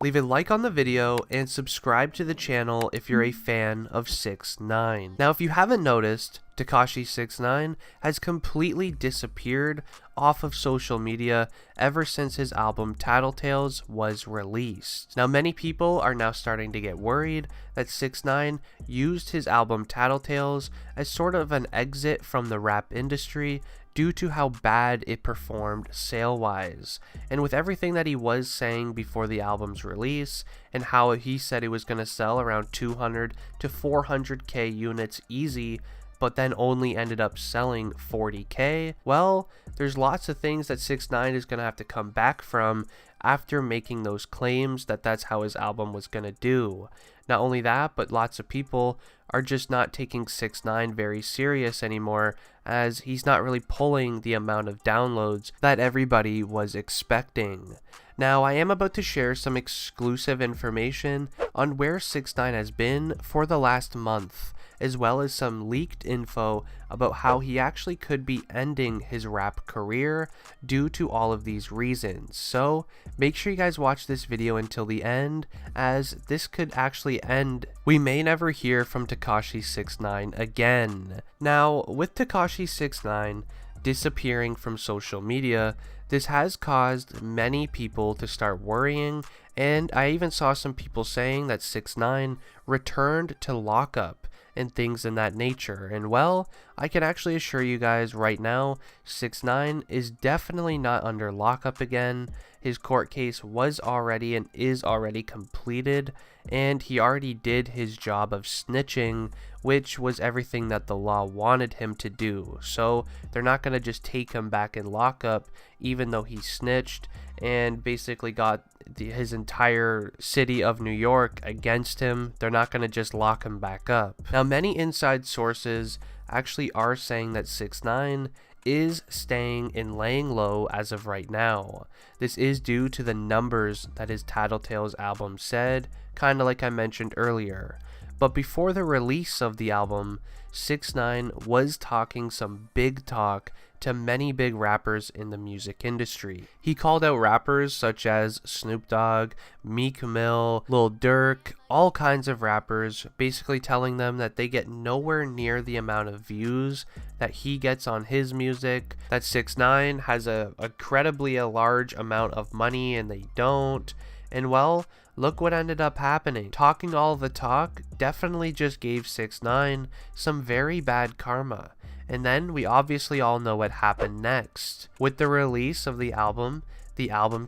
Leave a like on the video and subscribe to the channel if you're a fan of 6ix9ine. Now, if you haven't noticed, Tekashi 6ix9ine has completely disappeared off of social media ever since his album TattleTales was released. Now, many people are now starting to get worried that 6ix9ine used his album TattleTales as sort of an exit from the rap industry due to how bad it performed sale-wise. And with everything that he was saying before the album's release, and how he said it was going to sell around 200 to 400k units easy, but then only ended up selling 40k, well, there's lots of things that 6ix9ine is going to have to come back from after making those claims that that's how his album was going to do. Not only that, but lots of people are just not taking 6ix9ine very serious anymore, as he's not really pulling the amount of downloads that everybody was expecting. Now, I am about to share some exclusive information on where 6ix9ine has been for the last month, as well as some leaked info about how he actually could be ending his rap career due to all of these reasons. So make sure you guys watch this video until the end, as this could actually end. We may never hear from Tekashi 6ix9ine again. Now, with Tekashi 6ix9ine disappearing from social media, this has caused many people to start worrying, and I even saw some people saying that 6ix9ine returned to lockup and things in that nature. And well, I can actually assure you guys right now, 6ix9ine is definitely not under lockup again. His court case was already and is already completed, and he already did his job of snitching, which was everything that the law wanted him to do. So they're not going to just take him back in lockup even though he snitched and basically got his entire city of New York against him. They're not going to just lock him back up. Now, many inside sources actually are saying that 6ix9ine is staying and laying low as of right now. This is due to the numbers that his TattleTales album said, kind of like I mentioned earlier. But before the release of the album, 6ix9ine was talking some big talk to many big rappers in the music industry. He called out rappers such as Snoop Dogg, Meek Mill, Lil Durk, all kinds of rappers, basically telling them that they get nowhere near the amount of views that he gets on his music, that 6ix9ine has a incredibly large amount of money and they don't. And well, look what ended up happening. Talking all the talk definitely just gave 6ix9ine some very bad karma. And then we obviously all know what happened next. With the release of the album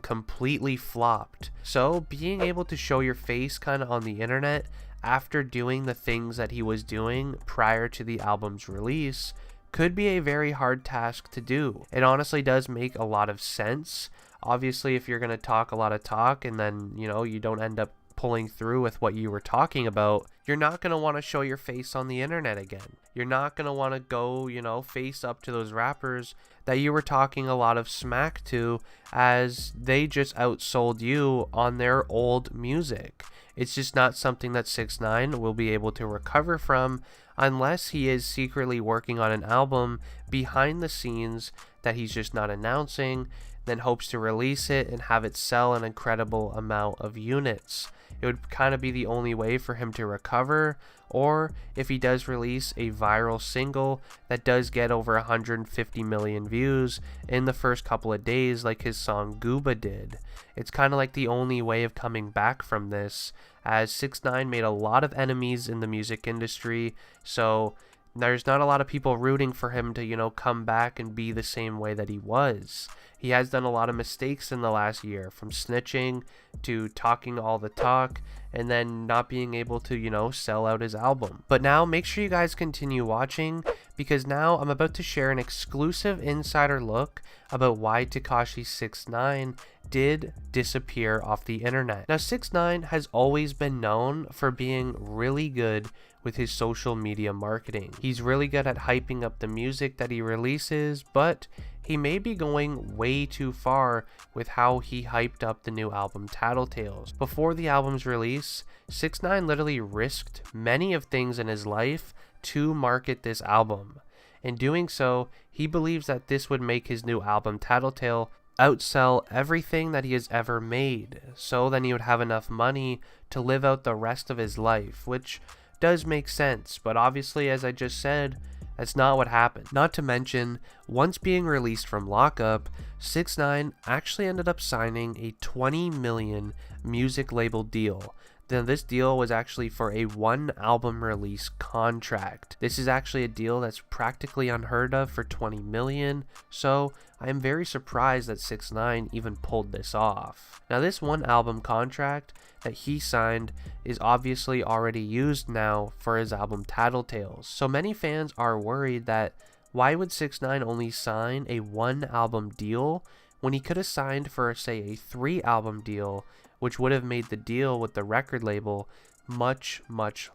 completely flopped. So being able to show your face kind of on the internet after doing the things that he was doing prior to the album's release could be a very hard task to do. It honestly does make a lot of sense. Obviously, if you're going to talk a lot of talk and then, you don't end up pulling through with what you were talking about, you're not going to want to show your face on the internet again. You're not going to want to go, face up to those rappers that you were talking a lot of smack to, as they just outsold you on their old music. It's just not something that 6ix9ine will be able to recover from unless he is secretly working on an album behind the scenes that he's just not announcing, then hopes to release it and have it sell an incredible amount of units. It would kind of be the only way for him to recover, or if he does release a viral single that does get over 150 million views in the first couple of days like his song GOOBA did. It's kind of like the only way of coming back from this, as 6ix9ine made a lot of enemies in the music industry, so there's not a lot of people rooting for him to, come back and be the same way that he was. He has done a lot of mistakes in the last year, from snitching to talking all the talk and then not being able to, sell out his album. But now make sure you guys continue watching, because now I'm about to share an exclusive insider look about why Tekashi 6ix9ine did disappear off the internet. Now, 6ix9ine has always been known for being really good with his social media marketing. He's really good at hyping up the music that he releases, but he may be going way too far with how he hyped up the new album TattleTales. Before the album's release, 6ix9ine literally risked many of things in his life to market this album. In doing so, he believes that this would make his new album TattleTale outsell everything that he has ever made, so then he would have enough money to live out the rest of his life, which does make sense, but obviously, as I just said, that's not what happened. Not to mention, once being released from lockup, 6ix9ine actually ended up signing a 20 million music label deal. Then this deal was actually for a 1-album release contract. This is actually a deal that's practically unheard of for 20 million, so I am very surprised that 6ix9ine even pulled this off. Now this 1-album contract that he signed is obviously already used now for his album TattleTales. So many fans are worried that why would 6ix9ine only sign a 1-album deal when he could have signed for, say, a 3-album deal, which would have made the deal with the record label much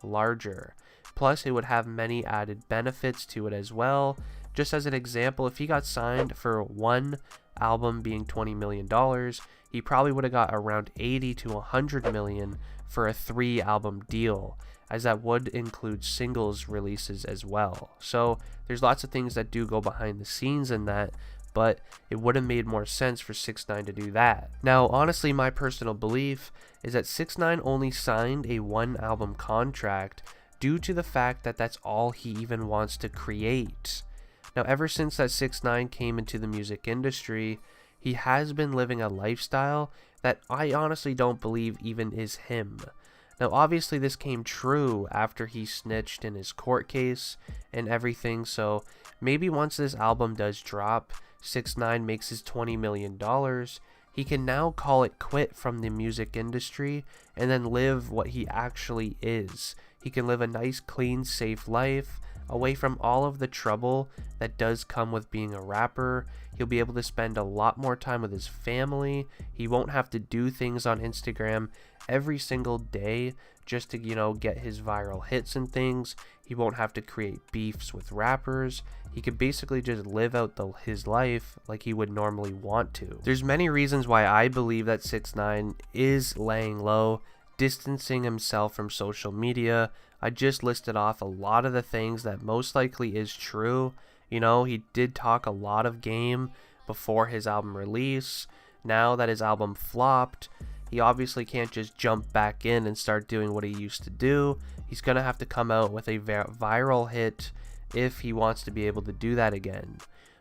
larger. Plus, it would have many added benefits to it as well. Just as an example, if he got signed for 1 album being $20 million, he probably would have got around 80 to 100 million for a 3-album deal, as that would include singles releases as well. So there's lots of things that do go behind the scenes in that, but it would have made more sense for 6ix9ine to do that. Now, honestly, my personal belief is that 6ix9ine only signed a 1-album contract due to the fact that that's all he even wants to create. Now, ever since that 6ix9ine came into the music industry, he has been living a lifestyle that I honestly don't believe even is him. Now, obviously, this came true after he snitched in his court case and everything, so maybe once this album does drop, 6ix9ine makes his $20 million, he can now call it quit from the music industry and then live what he actually is. He can live a nice, clean, safe life away from all of the trouble that does come with being a rapper. He'll be able to spend a lot more time with his family. He won't have to do things on Instagram every single day just to, get his viral hits and things. He won't have to create beefs with rappers. He could basically just live out his life like he would normally want to. There's many reasons why I believe that 6ix9ine is laying low, distancing himself from social media. I just listed off a lot of the things that most likely is true. He did talk a lot of game before his album release. Now that his album flopped, he obviously can't just jump back in and start doing what he used to do. He's going to have to come out with a viral hit if he wants to be able to do that again.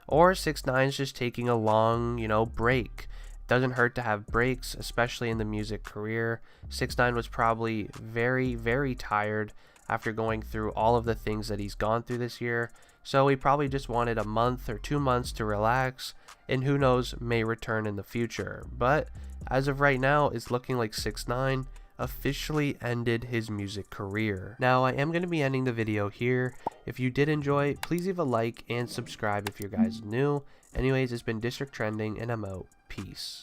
Or 6ix9ine's just taking a long, break. Doesn't hurt to have breaks, especially in the music career. 6ix9ine was probably very tired after going through all of the things that he's gone through this year. So he probably just wanted a month or 2 months to relax, and who knows, may return in the future. But as of right now, it's looking like 6ix9ine officially ended his music career. Now, I am going to be ending the video here. If you did enjoy, please leave a like and subscribe if you guys new. Anyways, it's been District Trending, and I'm out. Peace.